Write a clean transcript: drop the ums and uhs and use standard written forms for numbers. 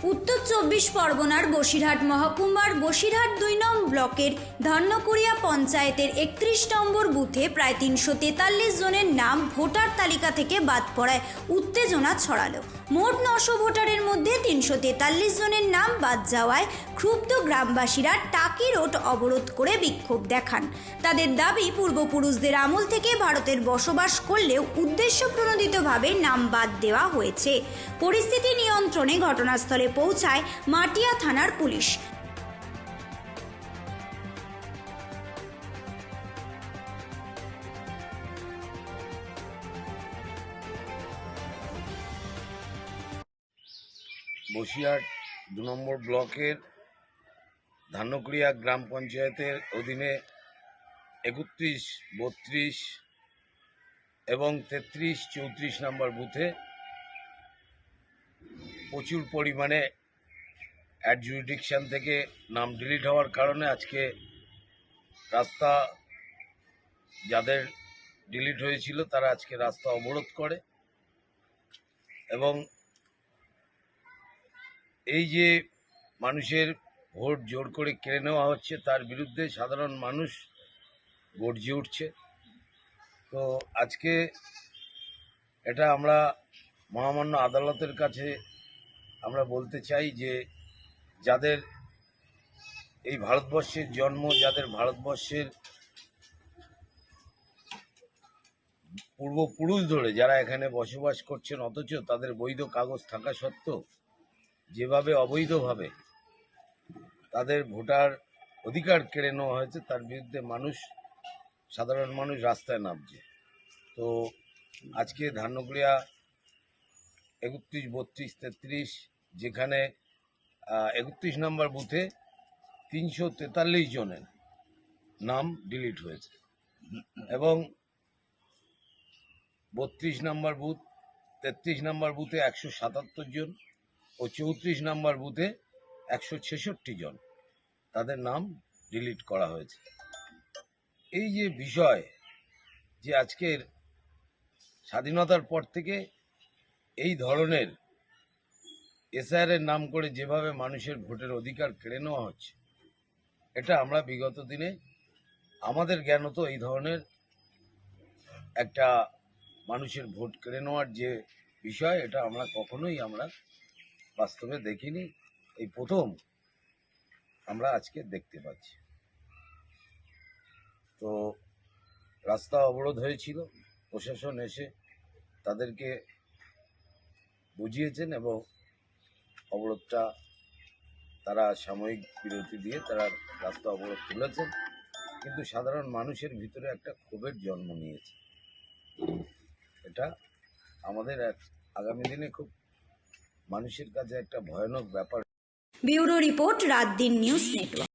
উত্তর 24 পরগনার বসিরহাট মহকুমার বসিরহাট 2 নং ব্লকের ধন্যকুড়িয়া পঞ্চায়েতের 31 নম্বর বুথে প্রায় 343 জনের নাম ভোটার তালিকা থেকে বাদ পড়ায় উত্তেজনা ছড়ালো। মোট 900 ভোটারের মধ্যে 343 জনের নাম বাদ যাওয়ায় ক্ষুব্ধ গ্রামবাসীরা টাকি রোড অবরোধ করে বিক্ষোভ দেখান। তাদের দাবি, পূর্বপুরুষদের আমল থেকে ভারতের বসবাস করলেও উদ্দেশ্যপ্রণোদিতভাবে নাম বাদ দেওয়া হয়েছে। পরিস্থিতি নিয়ন্ত্রণে ঘটনাস্থলে পৌঁছায় মাটিয়া থানার পুলিশ। বসিরহাট 2 নম্বর ব্লকের ধান্যকুড়িয়া গ্রাম পঞ্চায়েতের অধীনে 31, 32 এবং 33, 34 নম্বর বুথে প্রচুর পরিমাণে অ্যাডজুডিকশন থেকে নাম ডিলিট হওয়ার কারণে আজকে রাস্তা, যাদের ডিলিট হয়েছিল তারা আজকে রাস্তা অবরোধ করে এবং এই যে মানুষের ভোট জোর করে কেড়ে নেওয়া হচ্ছে তার বিরুদ্ধে সাধারণ মানুষ গর্জে উঠছে। তো আজকে এটা আমরা মহামান্য আদালতের কাছে আমরা বলতে চাই যে যাদের এই ভারতবর্ষের জন্ম, যাদের ভারতবর্ষের পূর্বপুরুষ ধরে যারা এখানে বসবাস করছেন, অথচ তাদের বৈধ কাগজ থাকা সত্ত্বেও যেভাবে অবৈধভাবে তাদের ভোটার অধিকার কেড়ে নেওয়া হয়েছে তার বিরুদ্ধে সাধারণ মানুষ রাস্তায় নামছে। তো আজকে ধান্যকুড়িয়া 31, 32, 33 যেখানে 31 নম্বর বুথে 343 জনের নাম ডিলিট হয়েছে এবং 32 নম্বর বুথ, 33 নম্বর বুথে 177 জন ও 34 নম্বর বুথে 166 জন তাদের নাম ডিলিট করা হয়েছে। এই যে বিষয় যে আজকের স্বাধীনতার পর থেকে এই ধরনের এসআইআরের নাম করে যেভাবে মানুষের ভোটের অধিকার কেড়ে নেওয়া হচ্ছে, এটা আমরা বিগত দিনে আমাদের জ্ঞানত এই ধরনের একটা মানুষের ভোট কেড়ে নেওয়ার যে বিষয়, এটা আমরা কখনোই বাস্তবে দেখিনি। এই প্রথম আমরা আজকে দেখতে পাচ্ছি। তো রাস্তা অবরোধ হয়েছিল, প্রশাসন এসে তাদেরকে বুঝিয়েছেন এবং অবরোধটা তারা সাময়িক বিরতি দিয়ে তারা রাস্তা অবরোধ তুলেছেন, কিন্তু সাধারণ মানুষের ভিতরে একটা ক্ষোভের জন্ম নিয়েছে। এটা আমাদের আগামী দিনে খুব মানুষের কাছে একটা ভয়ানক ব্যাপার। ব্যুরো রিপোর্ট, রাত দিন নিউজ নেটওয়ার্ক।